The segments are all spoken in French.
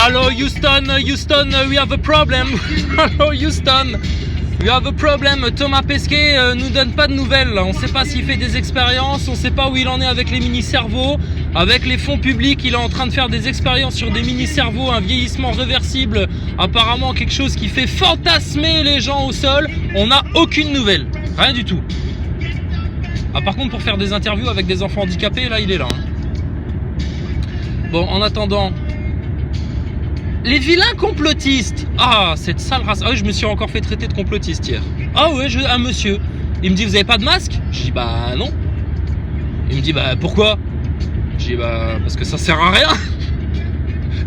Hello Houston, Houston, we have a problem. Hello Houston, we have a problem. Thomas Pesquet nous donne pas de nouvelles. On sait pas s'il fait des expériences, on sait pas où il en est avec les mini-cerveaux, avec les fonds publics. Il est en train de faire des expériences sur des mini-cerveaux, un vieillissement réversible. Apparemment quelque chose qui fait fantasmer les gens au sol. On n'a aucune nouvelle, rien du tout. Ah, par contre pour faire des interviews avec des enfants handicapés, là il est là. Bon, en attendant, les vilains complotistes. Ah, cette sale race. Ah oui, je me suis encore fait traiter de complotiste hier. Ah ouais, un monsieur. Il me dit, vous avez pas de masque? Je dis, bah non. Il me dit, bah pourquoi? Je dis, bah parce que ça sert à rien.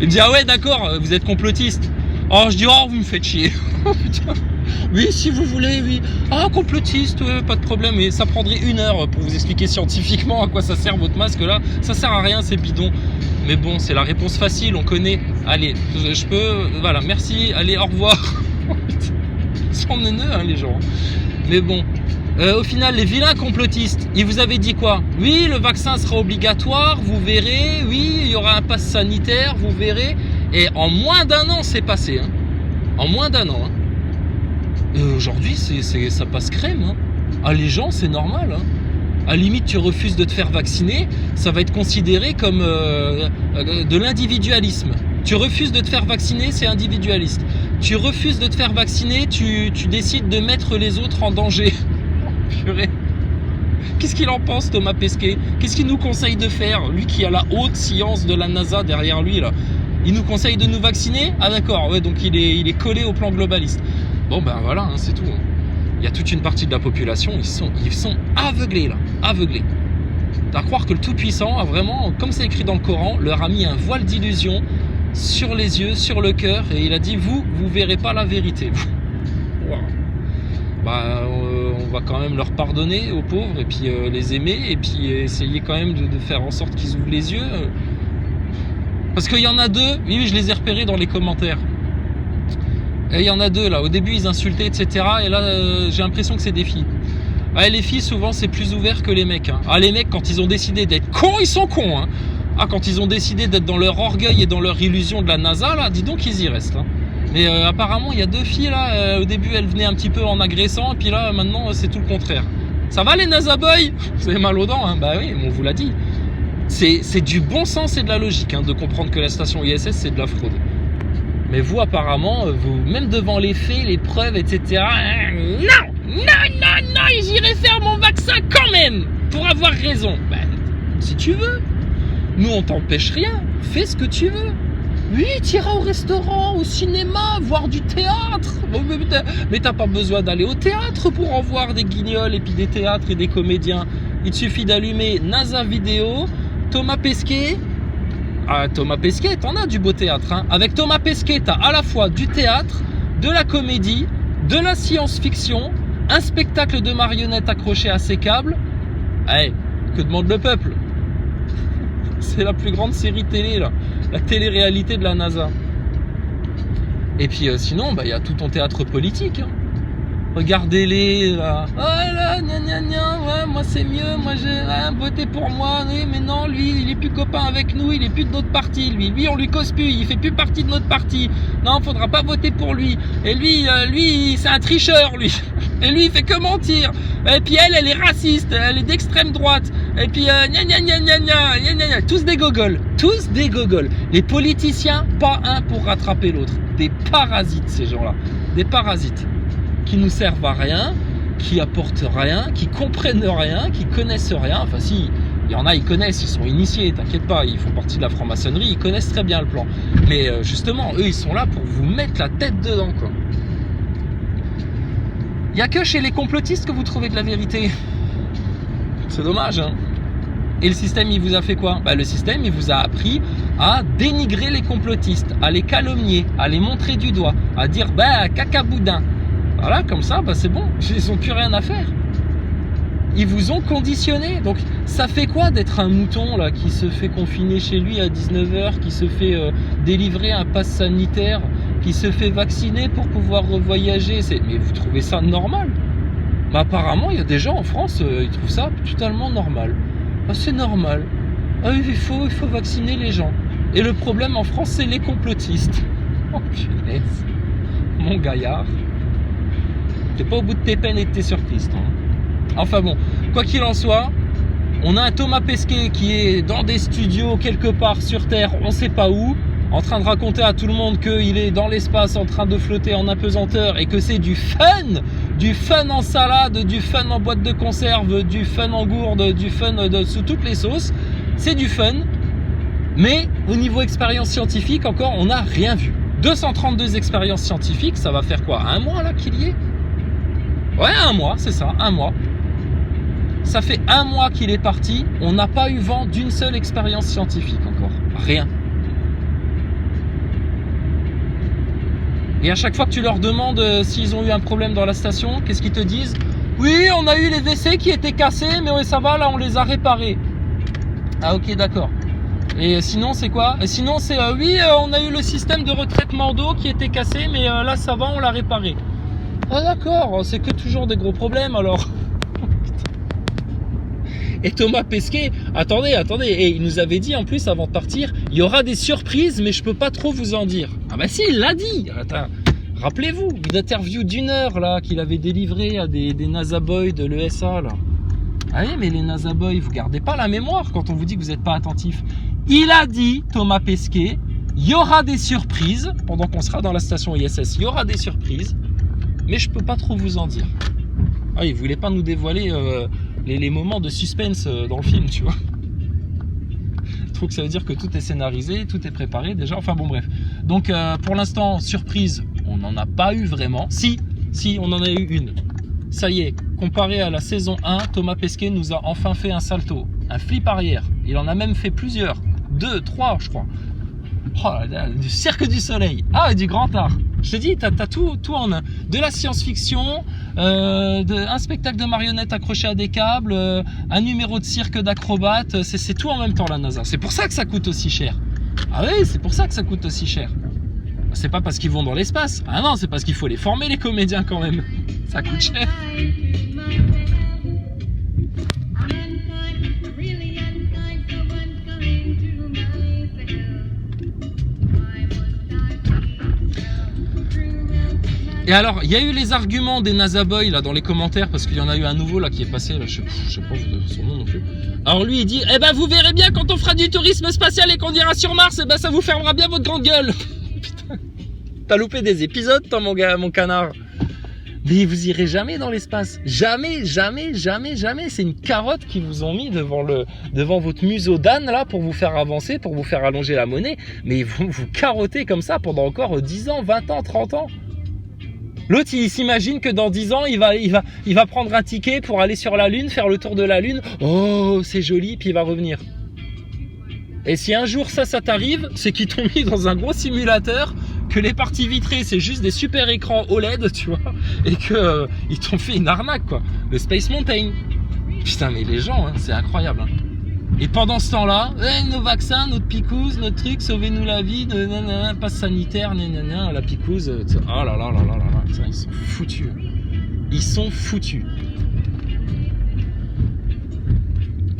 Il me dit, ah ouais, d'accord, vous êtes complotiste. Oh, je dis, oh, vous me faites chier. Oh putain. Oui, si vous voulez, oui. Ah, complotiste, ouais, pas de problème. Mais ça prendrait 1 heure pour vous expliquer scientifiquement à quoi ça sert votre masque là. Ça sert à rien, c'est bidon. Mais bon, c'est la réponse facile, on connaît. Allez, je peux... Voilà, merci, allez, au revoir. Ils sont neuneux, hein, les gens. Mais bon, au final, les vilains complotistes, ils vous avaient dit quoi? Oui, le vaccin sera obligatoire, vous verrez. Oui, il y aura un pass sanitaire, vous verrez. Et en moins d'1 an, c'est passé. Hein. En moins d'1 an. Hein. Aujourd'hui, ça passe crème. Hein. Ah, les gens, c'est normal. Hein. À la limite, tu refuses de te faire vacciner, ça va être considéré comme de l'individualisme. Tu refuses de te faire vacciner, c'est individualiste. Tu refuses de te faire vacciner, tu décides de mettre les autres en danger. Purée. Qu'est-ce qu'il en pense, Thomas Pesquet? Qu'est-ce qu'il nous conseille de faire? Lui qui a la haute science de la NASA derrière lui, là. Il nous conseille de nous vacciner? Ah d'accord, ouais, donc il est collé au plan globaliste. Bon ben voilà, hein, c'est tout. Hein. Il y a toute une partie de la population, ils sont aveuglés là, aveuglés. T'as à croire que le Tout-Puissant a vraiment, comme c'est écrit dans le Coran, leur a mis un voile d'illusion sur les yeux, sur le cœur, et il a dit, vous verrez pas la vérité. Wow. Bah, on va quand même leur pardonner aux pauvres, et puis les aimer, et puis essayer quand même de faire en sorte qu'ils ouvrent les yeux. Parce qu'il y en a 2, oui, je les ai repérés dans les commentaires. Et il y en a 2 là, au début ils insultaient, etc. Et là j'ai l'impression que c'est des filles. Ouais, les filles souvent c'est plus ouvert que les mecs. Hein. Ah, les mecs quand ils ont décidé d'être cons, ils sont cons. Hein. Ah, quand ils ont décidé d'être dans leur orgueil et dans leur illusion de la NASA, là, dis donc ils y restent. Hein. Mais apparemment il y a 2 filles là, au début elles venaient un petit peu en agressant, et puis là maintenant c'est tout le contraire. Ça va les NASA boys? Vous avez mal aux dents, hein? Bah oui, on vous l'a dit. C'est du bon sens et de la logique hein, de comprendre que la station ISS c'est de la fraude. Mais vous, apparemment, vous, même devant les faits, les preuves, etc. Non, j'irai faire mon vaccin quand même, pour avoir raison. Ben, si tu veux. Nous, on t'empêche rien. Fais ce que tu veux. Oui, tu iras au restaurant, au cinéma, voir du théâtre. Mais t'as pas besoin d'aller au théâtre pour en voir des guignols et puis des théâtres et des comédiens. Il te suffit d'allumer NASA Vidéo, Thomas Pesquet. Ah, Thomas Pesquet, t'en as du beau théâtre. Hein. Avec Thomas Pesquet, t'as à la fois du théâtre, de la comédie, de la science-fiction, un spectacle de marionnettes accroché à ses câbles. Hey, que demande le peuple? C'est la plus grande série télé, là. La télé-réalité de la NASA. Et puis sinon, bah, y a tout ton théâtre politique. Hein. Regardez-les là. Oh là, ouais, moi c'est mieux, moi j'ai voté pour moi, oui, mais non, lui, il est plus copain avec nous, il est plus de notre parti, lui on lui cause plus, il fait plus partie de notre parti. Non, faudra pas voter pour lui. Et lui, c'est un tricheur, lui. Et lui, il fait que mentir. Et puis elle est raciste, elle est d'extrême droite. Et puis tous des gogoles, tous des gogoles. Les politiciens, pas un pour rattraper l'autre. Des parasites, ces gens-là. Des parasites. Qui nous servent à rien, qui apportent rien, qui comprennent rien, qui connaissent rien. Enfin si, il y en a, ils connaissent, ils sont initiés, t'inquiète pas, ils font partie de la franc-maçonnerie, ils connaissent très bien le plan. Mais justement, eux, ils sont là pour vous mettre la tête dedans, quoi. Il n'y a que chez les complotistes que vous trouvez de la vérité. C'est dommage, hein. Et le système, il vous a fait quoi? Bah, le système, il vous a appris à dénigrer les complotistes, à les calomnier, à les montrer du doigt, à dire, bah, cacaboudin. Voilà, comme ça, bah c'est bon, ils n'ont plus rien à faire. Ils vous ont conditionné. Donc, ça fait quoi d'être un mouton là qui se fait confiner chez lui à 19h, qui se fait délivrer un pass sanitaire, qui se fait vacciner pour pouvoir revoyager? Mais vous trouvez ça normal? Mais apparemment, il y a des gens en France, ils trouvent ça totalement normal. Ah, c'est normal. Ah, il faut vacciner les gens. Et le problème en France, c'est les complotistes. Oh punaise, mon gaillard. T'es pas au bout de tes peines et de tes surprises, toi. Enfin bon, quoi qu'il en soit, on a un Thomas Pesquet qui est dans des studios quelque part sur Terre, on sait pas où, en train de raconter à tout le monde qu'il est dans l'espace en train de flotter en apesanteur et que c'est du fun en salade, du fun en boîte de conserve, du fun en gourde, du fun sous toutes les sauces. C'est du fun, mais au niveau expérience scientifique, encore, on n'a rien vu. 232 expériences scientifiques, ça va faire quoi? Un mois là qu'il y est? Ouais, un mois, c'est ça, un mois. Ça fait un mois qu'il est parti, on n'a pas eu vent d'une seule expérience scientifique encore. Rien. Et à chaque fois que tu leur demandes s'ils ont eu un problème dans la station, qu'est-ce qu'ils te disent? Oui, on a eu les WC qui étaient cassés, mais ouais, ça va, là on les a réparés. Ah ok, d'accord. Et sinon c'est quoi? Et sinon c'est oui, on a eu le système de retraitement d'eau qui était cassé, mais là ça va, on l'a réparé. Ah d'accord, c'est que toujours des gros problèmes alors. Et Thomas Pesquet, attendez, et il nous avait dit en plus avant de partir, il y aura des surprises, mais je peux pas trop vous en dire. Ah bah si, il l'a dit. Attends, rappelez-vous, une interview d'1 heure là qu'il avait délivré à des NASA Boys de l'ESA là. Ah oui, mais les NASA Boys, vous gardez pas la mémoire quand on vous dit que vous n'êtes pas attentif. Il a dit, Thomas Pesquet, il y aura des surprises pendant qu'on sera dans la station ISS. Il y aura des surprises, mais je peux pas trop vous en dire. Ah, il voulait pas nous dévoiler les moments de suspense dans le film, tu vois. Je trouve que ça veut dire que tout est scénarisé, tout est préparé déjà. Enfin bon, bref. Donc pour l'instant, surprise, on n'en a pas eu vraiment. Si, on en a eu une. Ça y est, comparé à la saison 1, Thomas Pesquet nous a enfin fait un salto, un flip arrière. Il en a même fait plusieurs, 2, 3 je crois. Oh là là, du Cirque du Soleil, ah et du grand art. Je te dis, t'as tout en un. De la science-fiction, un spectacle de marionnettes accroché à des câbles, un numéro de cirque d'acrobates, c'est tout en même temps la NASA. C'est pour ça que ça coûte aussi cher. Ah oui, c'est pour ça que ça coûte aussi cher. C'est pas parce qu'ils vont dans l'espace. Ah non, c'est parce qu'il faut les former les comédiens quand même. Ça coûte cher. Et alors, il y a eu les arguments des NASA Boys là dans les commentaires parce qu'il y en a eu un nouveau là qui est passé là, je sais pas son nom non plus. Alors lui il dit "Eh ben vous verrez bien quand on fera du tourisme spatial et qu'on ira sur Mars, eh ben ça vous fermera bien votre grande gueule." Putain. T'as loupé des épisodes toi mon canard. Mais vous irez jamais dans l'espace. Jamais. C'est une carotte qu'ils vous ont mis devant votre museau d'âne là pour vous faire avancer, pour vous faire allonger la monnaie. Mais ils vont vous carotter comme ça pendant encore 10 ans, 20 ans, 30 ans. L'autre, il s'imagine que dans 10 ans, il va prendre un ticket pour aller sur la Lune, faire le tour de la Lune. Oh, c'est joli, puis il va revenir. Et si un jour ça t'arrive, c'est qu'ils t'ont mis dans un gros simulateur, que les parties vitrées, c'est juste des super écrans OLED, tu vois, et que ils t'ont fait une arnaque, quoi. Le Space Mountain. Putain, mais les gens, hein, c'est incroyable. Hein. Et pendant ce temps-là, nos vaccins, notre picouse, notre truc, sauvez-nous la vie, passe sanitaire, la picouse. Oh là là là là là là, putain, ils sont foutus. Ils sont foutus.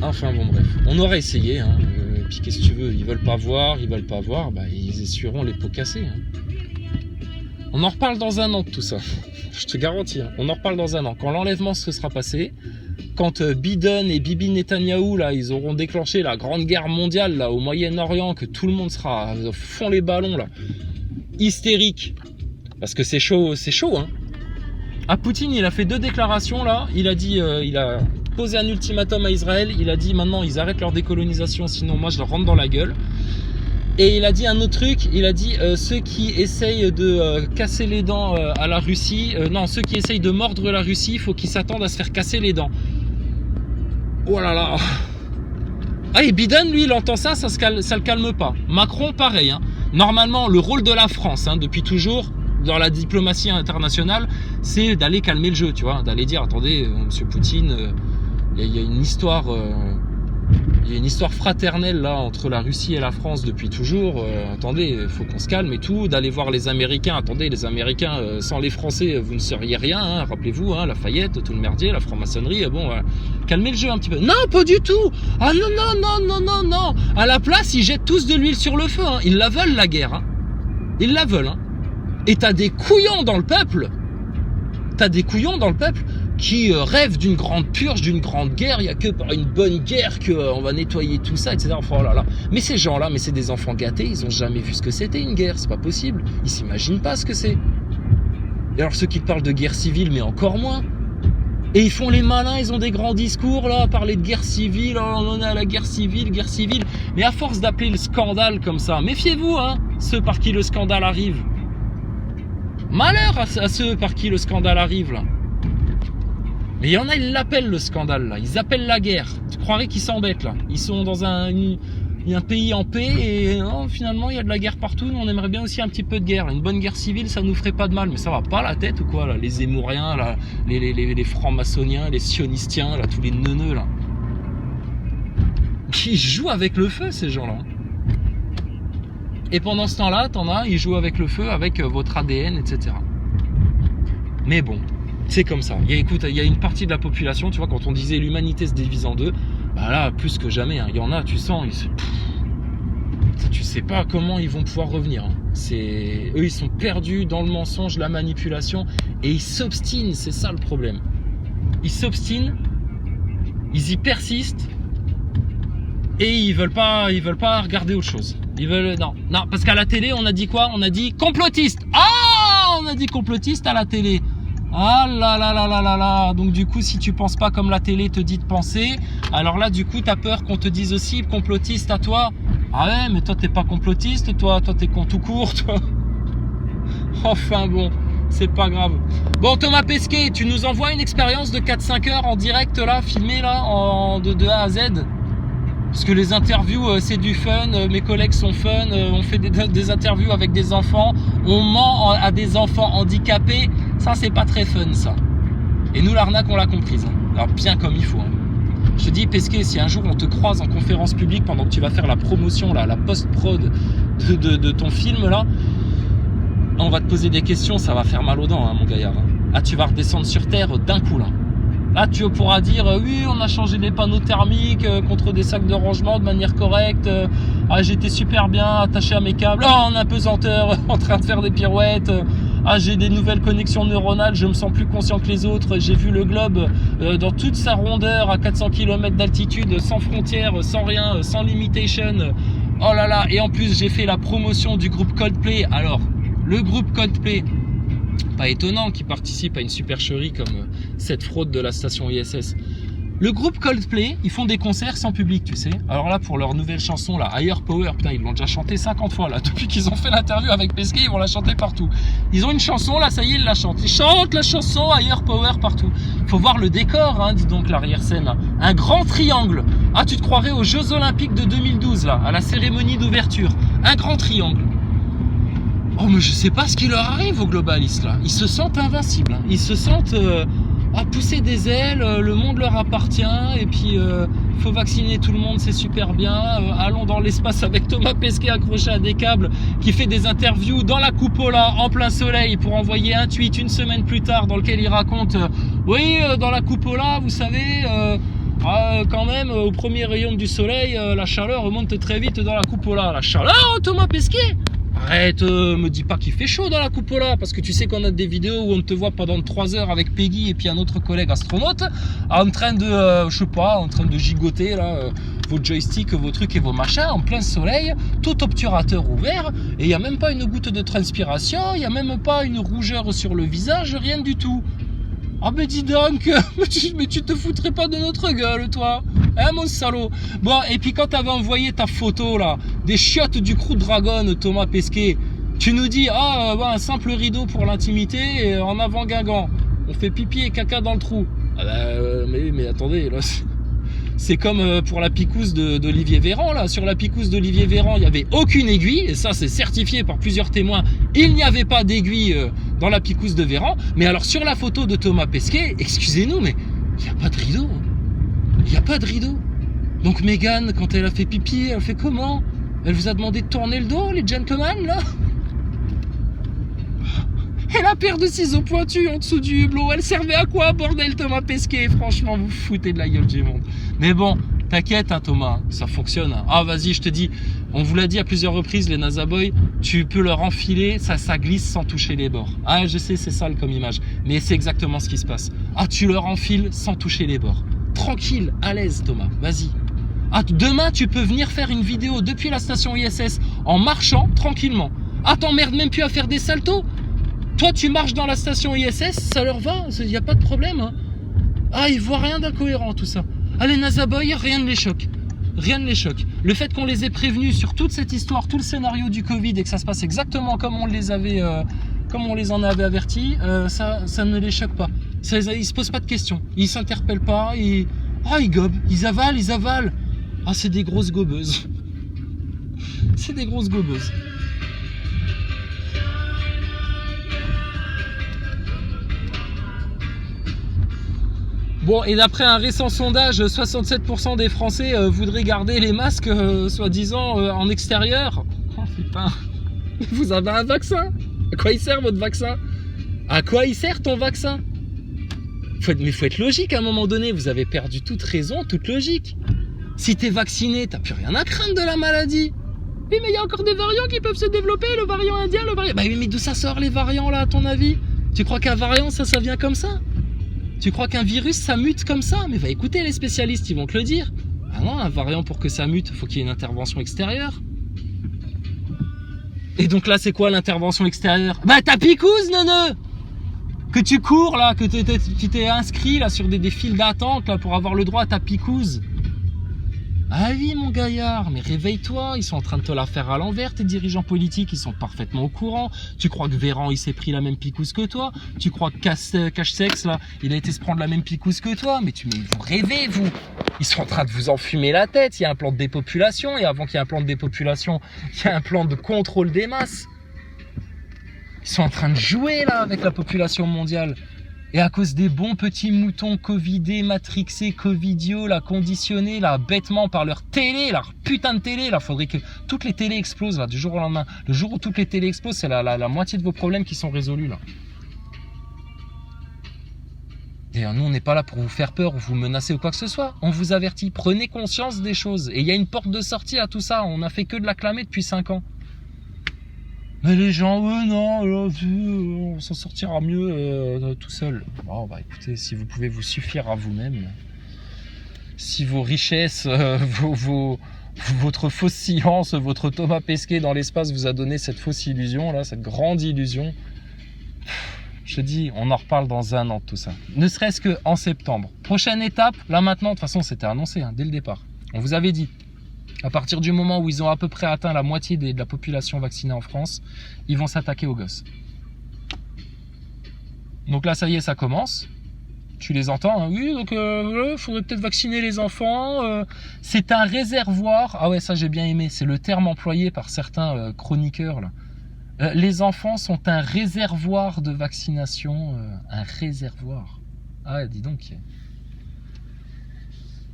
Enfin bon bref, on aurait essayé, hein. Puis qu'est-ce que tu veux, ils veulent pas voir, bah ils essuieront les pots cassés. Hein. On en reparle dans un an de tout ça, je te garantis, hein. On en reparle dans un an, quand l'enlèvement se sera passé. Quand Biden et Bibi Netanyahou là, ils auront déclenché la grande guerre mondiale là au Moyen-Orient, que tout le monde sera fond les ballons là, hystérique, parce que c'est chaud hein. Ah, Poutine, il a fait 2 déclarations là, il a dit, il a posé un ultimatum à Israël, il a dit maintenant ils arrêtent leur décolonisation, sinon moi je leur rentre dans la gueule. Et il a dit un autre truc, il a dit ceux qui essayent de casser les dents à la Russie, non, ceux qui essayent de mordre la Russie, il faut qu'ils s'attendent à se faire casser les dents. Oh là là. Ah, et Biden, lui, il entend ça, ça le calme pas. Macron, pareil. Hein. Normalement, le rôle de la France, hein, depuis toujours, dans la diplomatie internationale, c'est d'aller calmer le jeu, tu vois, d'aller dire, attendez, monsieur Poutine, il y a une histoire Il y a une histoire fraternelle là entre la Russie et la France depuis toujours. Attendez, il faut qu'on se calme et tout. D'aller voir les Américains. Attendez, les Américains, sans les Français, vous ne seriez rien. Hein. Rappelez-vous, hein, Lafayette, tout le merdier, la franc-maçonnerie. Bon, calmez le jeu un petit peu. Non, pas du tout. Ah non, non, non, non, non, non. À la place, ils jettent tous de l'huile sur le feu. Hein. Ils la veulent la guerre. Hein. Ils la veulent. Hein. Et t'as des couillons dans le peuple. T'as des couillons dans le peuple qui rêvent d'une grande purge, d'une grande guerre. Il n'y a que par une bonne guerre qu'on va nettoyer tout ça, etc. Enfin, oh là là. Mais ces gens-là, mais c'est des enfants gâtés, ils n'ont jamais vu ce que c'était une guerre, c'est pas possible. Ils s'imaginent pas ce que c'est. Et alors ceux qui parlent de guerre civile, mais encore moins. Et ils font les malins, ils ont des grands discours, là, parler de guerre civile, oh, on en est à la guerre civile. Mais à force d'appeler le scandale comme ça, méfiez-vous, hein, ceux par qui le scandale arrive. Malheur à ceux par qui le scandale arrive, là. Mais il y en a, ils l'appellent le scandale, là. Ils appellent la guerre. Tu croirais qu'ils s'embêtent, là. Ils sont dans un pays en paix et non, finalement, il y a de la guerre partout. Nous, on aimerait bien aussi un petit peu de guerre. Une bonne guerre civile, ça nous ferait pas de mal. Mais ça va pas la tête ou quoi, là? Les Zémouriens, là, les francs-maçonniens, les sionistiens, là, tous les neuneux, là. Qui jouent avec le feu, ces gens-là. Et pendant ce temps-là, t'en as, ils jouent avec le feu, avec votre ADN, etc. Mais bon. C'est comme ça. Écoute, il y a une partie de la population, tu vois, quand on disait l'humanité se divise en deux, bah là, plus que jamais, hein, il y en a, tu sens, tu sais pas comment ils vont pouvoir revenir. Hein. Eux, ils sont perdus dans le mensonge, la manipulation, et ils s'obstinent, c'est ça le problème. Ils s'obstinent, ils y persistent, et ils veulent pas regarder autre chose. Non, parce qu'à la télé, on a dit quoi? On a dit complotiste. Ah, on a dit complotiste à la télé. Ah là là là là là là. Donc du coup, si tu penses pas comme la télé te dit de penser, alors là du coup t'as peur qu'on te dise aussi complotiste à toi. Ah ouais, mais toi t'es pas complotiste, toi t'es con tout court, toi. Enfin bon, c'est pas grave. Bon, Thomas Pesquet, tu nous envoies une expérience de 4-5 heures en direct là, filmée là, de A à Z. Parce que les interviews, c'est du fun, mes collègues sont fun, on fait des interviews avec des enfants, on ment à des enfants handicapés, ça c'est pas très fun ça. Et nous l'arnaque on l'a comprise, hein. Alors bien comme il faut. Hein. Je te dis Pesquet, si un jour on te croise en conférence publique pendant que tu vas faire la promotion, là, la post-prod de ton film là, on va te poser des questions, ça va faire mal aux dents, hein, mon gaillard. Ah, tu vas redescendre sur terre d'un coup là. Là, tu pourras dire, oui, on a changé les panneaux thermiques contre des sacs de rangement de manière correcte. Ah, j'étais super bien attaché à mes câbles. Oh, en apesanteur, en train de faire des pirouettes. Ah, j'ai des nouvelles connexions neuronales, je me sens plus conscient que les autres. J'ai vu le globe dans toute sa rondeur, à 400 km d'altitude, sans frontières, sans rien, sans limitation. Oh là là, et en plus, j'ai fait la promotion du groupe Coldplay. Alors, le groupe Coldplay... Pas étonnant qu'ils participent à une supercherie comme cette fraude de la station ISS. Le groupe Coldplay, ils font des concerts sans public, tu sais. Alors là, pour leur nouvelle chanson, là, Higher Power, putain, ils l'ont déjà chanté 50 fois, là. Depuis qu'ils ont fait l'interview avec Pesquet, ils vont la chanter partout. Ils ont une chanson, là, ça y est, ils la chantent. Ils chantent la chanson Higher Power partout. Faut voir le décor, hein, dis donc, l'arrière-scène, là. Un grand triangle. Ah, tu te croirais aux Jeux Olympiques de 2012, là, à la cérémonie d'ouverture. Un grand triangle. Oh, mais je sais pas ce qui leur arrive aux globalistes là. Ils se sentent invincibles. Hein. Ils se sentent à pousser des ailes. Le monde leur appartient. Et puis, il faut vacciner tout le monde, c'est super bien. Allons dans l'espace avec Thomas Pesquet accroché à des câbles qui fait des interviews dans la Cupola en plein soleil pour envoyer un tweet une semaine plus tard dans lequel il raconte oui, dans la Cupola, vous savez. Quand même, au premier rayon du soleil, la chaleur remonte très vite dans la Cupola. La chaleur, Thomas Pesquet? Arrête, me dis pas qu'il fait chaud dans la Cupola, parce que tu sais qu'on a des vidéos où on te voit pendant 3 heures avec Peggy et puis un autre collègue astronaute en train de, je sais pas, en train de gigoter là, vos joysticks, vos trucs et vos machins en plein soleil, tout obturateur ouvert, et il n'y a même pas une goutte de transpiration, il n'y a même pas une rougeur sur le visage, rien du tout. Ah mais dis donc, mais tu te foutrais pas de notre gueule toi, hein mon salaud. Bon, et puis quand t'avais envoyé ta photo là, des chiottes du Crew Dragon, Thomas Pesquet, tu nous dis, un simple rideau pour l'intimité, en avant Guingamp, on fait pipi et caca dans le trou. Ah bah, mais attendez, là, c'est comme pour la picouse d'Olivier Véran, là. Sur la picouse d'Olivier Véran, il n'y avait aucune aiguille, et ça c'est certifié par plusieurs témoins, il n'y avait pas d'aiguille dans la picouse de Véran. Mais alors sur la photo de Thomas Pesquet, excusez-nous, mais il n'y a pas de rideau. Il n'y a pas de rideau. Donc Meghan, quand elle a fait pipi, elle fait comment? Elle vous a demandé de tourner le dos, les gentlemen, là? Et la paire de ciseaux pointus en dessous du hublot, elle servait à quoi, bordel, Thomas Pesquet? Franchement, vous foutez de la gueule du monde. Mais bon, t'inquiète, hein, Thomas, ça fonctionne. Ah, vas-y, je te dis, on vous l'a dit à plusieurs reprises, les NASA Boys, tu peux leur enfiler, ça glisse sans toucher les bords. Ah, je sais, c'est sale comme image, mais c'est exactement ce qui se passe. Ah, tu leur enfiles sans toucher les bords. Tranquille, à l'aise, Thomas, vas-y. Ah, demain, tu peux venir faire une vidéo depuis la station ISS en marchant tranquillement. Ah, t'emmerdes même plus à faire des saltos. Toi, tu marches dans la station ISS, ça leur va, il n'y a pas de problème. Hein. Ah, ils voient rien d'incohérent, tout ça. Ah, les NASA Boys, rien ne les choque. Rien ne les choque. Le fait qu'on les ait prévenus sur toute cette histoire, tout le scénario du Covid et que ça se passe exactement comme on les avait, comme on les en avait avertis, ça ne les choque pas. Ils se posent pas de questions. Ils s'interpellent pas. Ils gobent. Ils avalent. Ah, c'est des grosses gobeuses. C'est des grosses gobeuses. Bon, et d'après un récent sondage, 67% des Français voudraient garder les masques, soi-disant, en extérieur. Oh putain, vous avez un vaccin? À quoi il sert votre vaccin? À quoi il sert ton vaccin? Mais faut être logique à un moment donné, vous avez perdu toute raison, toute logique. Si t'es vacciné, t'as plus rien à craindre de la maladie. Oui, mais il y a encore des variants qui peuvent se développer, le variant indien, le variant... Bah oui, mais d'où ça sort les variants là, à ton avis? Tu crois qu'un variant, ça vient comme ça? Tu crois qu'un virus, ça mute comme ça? Mais va écouter les spécialistes, ils vont te le dire. Ah non, un variant, pour que ça mute, faut qu'il y ait une intervention extérieure. Et donc là, c'est quoi l'intervention extérieure? Bah ta picouse, neuneu! Que tu cours là, que tu t'es inscrit là sur des files d'attente là pour avoir le droit à ta picouse. Ah oui, mon gaillard, mais réveille-toi, ils sont en train de te la faire à l'envers, tes dirigeants politiques, ils sont parfaitement au courant. Tu crois que Véran, il s'est pris la même picouse que toi? Tu crois que Cache-Sexe, là, il a été se prendre la même picouse que toi? Mais vous rêvez, vous! Ils sont en train de vous enfumer la tête, il y a un plan de dépopulation, et avant qu'il y ait un plan de dépopulation, il y a un plan de contrôle des masses. Ils sont en train de jouer, là, avec la population mondiale. Et à cause des bons petits moutons covidés, matrixés, covidios, là, conditionnés, là, bêtement par leur télé, leur putain de télé, là, faudrait que toutes les télés explosent, là, du jour au lendemain. Le jour où toutes les télés explosent, c'est la moitié de vos problèmes qui sont résolus, là. D'ailleurs, nous, on n'est pas là pour vous faire peur ou vous menacer ou quoi que ce soit. On vous avertit, prenez conscience des choses. Et il y a une porte de sortie à tout ça, on n'a fait que de l'acclamer depuis 5 ans. Mais les gens, non, on s'en sortira mieux tout seul. Bon, bah écoutez, si vous pouvez vous suffire à vous-même, si vos richesses, votre fausse science, votre Thomas Pesquet dans l'espace vous a donné cette fausse illusion, là, cette grande illusion, je te dis, on en reparle dans 1 an de tout ça. Ne serait-ce qu'en septembre. Prochaine étape, là maintenant, de toute façon, c'était annoncé dès le départ. On vous avait dit. À partir du moment où ils ont à peu près atteint la moitié de la population vaccinée en France, ils vont s'attaquer aux gosses. Donc là, ça y est, ça commence. Tu les entends, hein? Oui, donc faudrait peut-être vacciner les enfants. C'est un réservoir. Ah ouais, ça j'ai bien aimé. C'est le terme employé par certains chroniqueurs, là. Les enfants sont un réservoir de vaccination. Un réservoir. Ah, dis donc.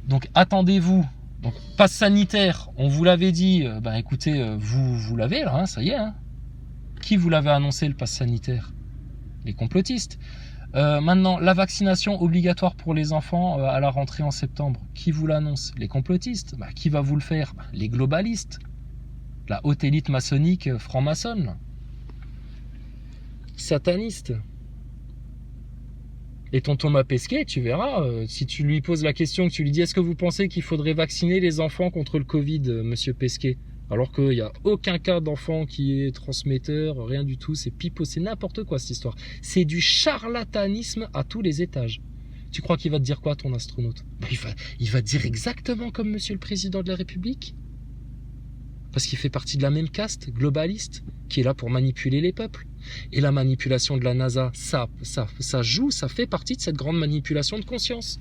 Donc attendez-vous. Donc, passe sanitaire, on vous l'avait dit, écoutez, vous l'avez là, ça y est. Qui vous l'avait annoncé le passe sanitaire? Les complotistes. Maintenant, la vaccination obligatoire pour les enfants à la rentrée en septembre. Qui vous l'annonce? Les complotistes. Qui va vous le faire? Les globalistes. La haute élite maçonnique franc-maçonne. Sataniste. Et ton Thomas Pesquet, tu verras, si tu lui poses la question, que tu lui dis « Est-ce que vous pensez qu'il faudrait vacciner les enfants contre le Covid, monsieur Pesquet ?» Alors qu'il n'y a aucun cas d'enfant qui est transmetteur, rien du tout, c'est pipeau, c'est n'importe quoi cette histoire. C'est du charlatanisme à tous les étages. Tu crois qu'il va te dire quoi, ton astronaute? Il va te dire exactement comme monsieur le président de la République. Parce qu'il fait partie de la même caste globaliste qui est là pour manipuler les peuples. Et la manipulation de la NASA, ça joue, ça fait partie de cette grande manipulation de conscience.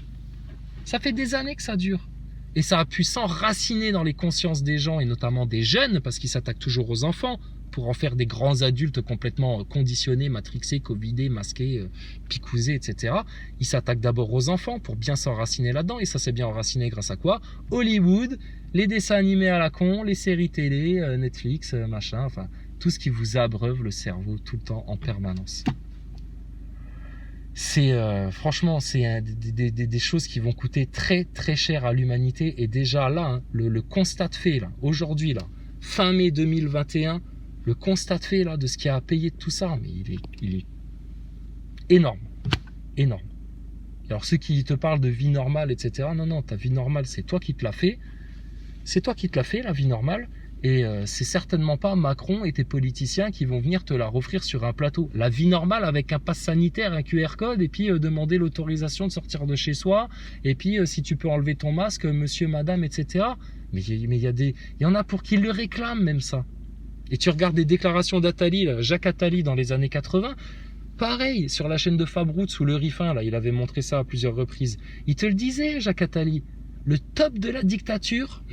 Ça fait des années que ça dure. Et ça a pu s'enraciner dans les consciences des gens, et notamment des jeunes, parce qu'ils s'attaquent toujours aux enfants, pour en faire des grands adultes complètement conditionnés, matrixés, covidés, masqués, picousés, etc. Ils s'attaquent d'abord aux enfants pour bien s'enraciner là-dedans. Et ça s'est bien enraciné grâce à quoi? Hollywood, les dessins animés à la con, les séries télé, Netflix, machin, enfin, tout ce qui vous abreuve le cerveau tout le temps, en permanence. C'est franchement, c'est des choses qui vont coûter très très cher à l'humanité. Et déjà là, hein, le constat de fait, là, aujourd'hui, là, fin mai 2021, le constat de fait là, de ce qui a à payer de tout ça, mais il est énorme. Énorme. Alors ceux qui te parlent de vie normale, etc. Non, ta vie normale, c'est toi qui te l'as fait. C'est toi qui te l'as fait, la vie normale. Et c'est certainement pas Macron et tes politiciens qui vont venir te la offrir sur un plateau. La vie normale avec un pass sanitaire, un QR code, et puis demander l'autorisation de sortir de chez soi, et puis si tu peux enlever ton masque, monsieur, madame, etc. Mais il y en a pour qui le réclament même ça. Et tu regardes des déclarations d'Attali, Jacques Attali dans les années 80, pareil, sur la chaîne de Fabrout, sous le Rifin, là, il avait montré ça à plusieurs reprises. Il te le disait, Jacques Attali. Le top de la dictature,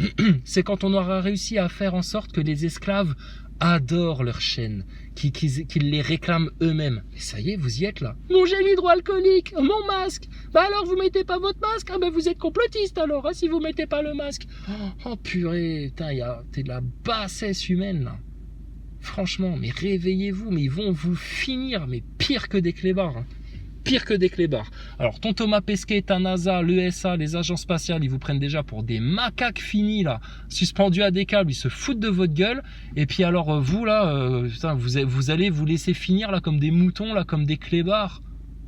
c'est quand on aura réussi à faire en sorte que les esclaves adorent leur chaîne, qu'ils les réclament eux-mêmes. Et ça y est, vous y êtes là. Mon gel hydroalcoolique, mon masque. Bah alors vous mettez pas votre masque, ah bah vous êtes complotiste alors, hein, si vous mettez pas le masque. Oh purée, putain, t'es de la bassesse humaine là. Franchement, mais réveillez-vous, mais ils vont vous finir, mais pire que des clébards. Hein. Pire que des clébards. Alors, ton Thomas Pesquet, ta NASA, l'ESA, les agences spatiales, ils vous prennent déjà pour des macaques finis, là, suspendus à des câbles, ils se foutent de votre gueule. Et puis alors, vous, là, putain, vous allez vous laisser finir, là, comme des moutons, là, comme des clébards.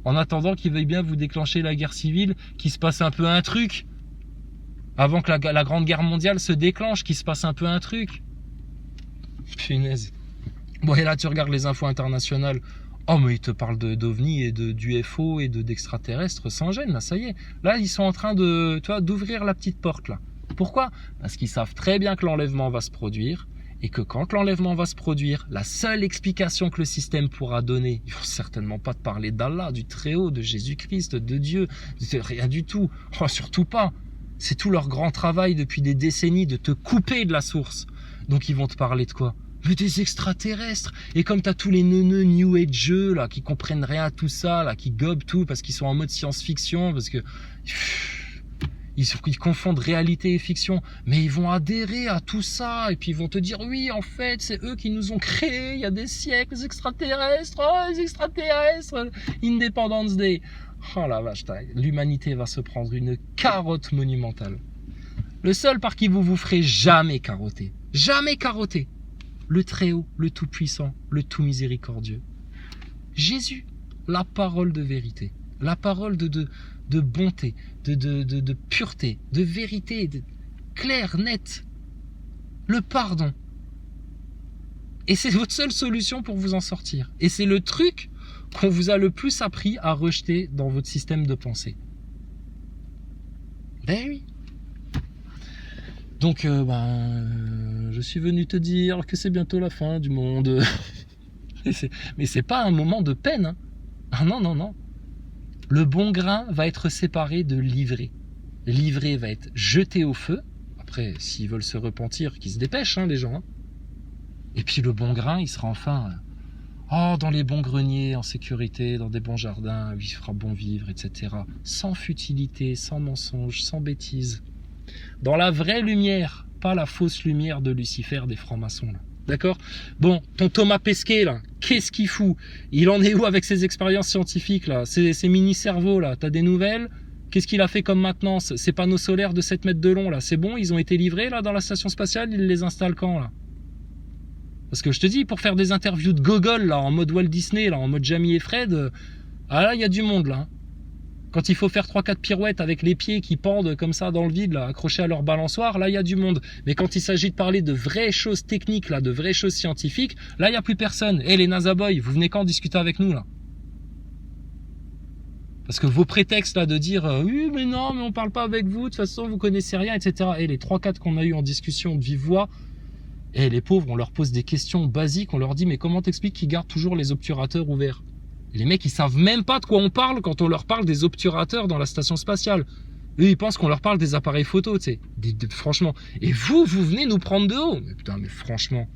En attendant qu'ils veuillent bien vous déclencher la guerre civile, qu'il se passe un peu un truc. Avant que la Grande Guerre mondiale se déclenche, qu'il se passe un peu un truc. Punaise. Bon, et là, tu regardes les infos internationales. Oh, mais ils te parlent d'OVNI et d'UFO et d'extraterrestres sans gêne, là, ça y est. Là, ils sont en train d'ouvrir la petite porte, là. Pourquoi? Parce qu'ils savent très bien que l'enlèvement va se produire et que quand l'enlèvement va se produire, la seule explication que le système pourra donner, ils vont certainement pas te parler d'Allah, du Très-Haut, de Jésus-Christ, de Dieu, rien du tout. Oh, surtout pas. C'est tout leur grand travail depuis des décennies de te couper de la source. Donc, ils vont te parler de quoi? Mais des extraterrestres. Et comme t'as tous les neuneux New Age là qui comprennent rien à tout ça, là, qui gobent tout parce qu'ils sont en mode science-fiction, parce que ils confondent réalité et fiction, mais ils vont adhérer à tout ça et puis ils vont te dire oui, en fait, c'est eux qui nous ont créés il y a des siècles, les extraterrestres, oh, les extraterrestres, Independence Day. Oh la vache, l'humanité va se prendre une carotte monumentale. Le seul par qui vous vous ferez jamais carotter, le Très-Haut, le Tout-Puissant, le Tout-Miséricordieux. Jésus, la parole de vérité, la parole de bonté, de pureté, de vérité, clair, net, le pardon. Et c'est votre seule solution pour vous en sortir. Et c'est le truc qu'on vous a le plus appris à rejeter dans votre système de pensée. Ben oui. Donc, je suis venu te dire que c'est bientôt la fin du monde. Mais c'est pas un moment de peine. Hein. Ah non. Le bon grain va être séparé de l'ivraie. L'ivraie va être jeté au feu. Après, s'ils veulent se repentir, qu'ils se dépêchent, hein, les gens. Hein. Et puis le bon grain, il sera enfin dans les bons greniers, en sécurité, dans des bons jardins, où il fera bon vivre, etc. Sans futilité, sans mensonge, sans bêtises. Dans la vraie lumière, pas la fausse lumière de Lucifer des francs-maçons. Là. D'accord? Bon, ton Thomas Pesquet, là, qu'est-ce qu'il fout? Il en est où avec ses expériences scientifiques, là? Ses mini-cerveaux, là? T'as des nouvelles? Qu'est-ce qu'il a fait comme maintenance? Ces panneaux solaires de 7 mètres de long, là, c'est bon? Ils ont été livrés, là, dans la station spatiale? Il les installe quand, là? Parce que je te dis, pour faire des interviews de gogol, là, en mode Walt Disney, là, en mode Jamie et Fred, là, il y a du monde, là. Quand il faut faire 3-4 pirouettes avec les pieds qui pendent comme ça dans le vide, là, accrochés à leur balançoire, là, il y a du monde. Mais quand il s'agit de parler de vraies choses techniques, là, de vraies choses scientifiques, là, il n'y a plus personne. Eh, les NASA Boys, vous venez quand discuter avec nous, là? Parce que vos prétextes, là, de dire oui, mais non, mais on parle pas avec vous, de toute façon, vous connaissez rien, etc. Et les 3-4 qu'on a eu en discussion de vive voix, et les pauvres, on leur pose des questions basiques, on leur dit, mais comment t'expliques qu'ils gardent toujours les obturateurs ouverts? Les mecs, ils savent même pas de quoi on parle quand on leur parle des obturateurs dans la station spatiale. Eux, ils pensent qu'on leur parle des appareils photo, tu sais. Franchement. Et vous venez nous prendre de haut. Mais putain, mais franchement.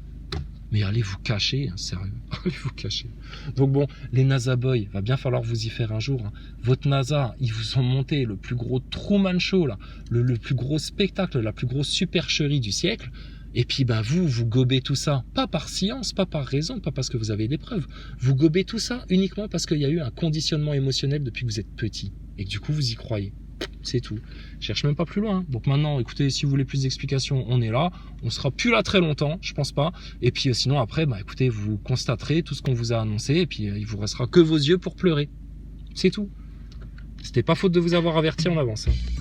Mais allez vous cacher, hein, sérieux. Allez vous cacher. Donc bon, les NASA Boys, va bien falloir vous y faire un jour. Hein. Votre NASA, ils vous ont monté le plus gros Truman Show, là, le plus gros spectacle, la plus grosse supercherie du siècle. Et puis bah vous gobez tout ça, pas par science, pas par raison, pas parce que vous avez des preuves. Vous gobez tout ça uniquement parce qu'il y a eu un conditionnement émotionnel depuis que vous êtes petit. Et que du coup vous y croyez. C'est tout. Je cherche même pas plus loin. Donc maintenant, écoutez, si vous voulez plus d'explications, on est là. On sera plus là très longtemps, je pense pas. Et puis sinon après, bah écoutez, vous constaterez tout ce qu'on vous a annoncé et puis il vous restera que vos yeux pour pleurer. C'est tout. C'était pas faute de vous avoir averti en avance. Hein.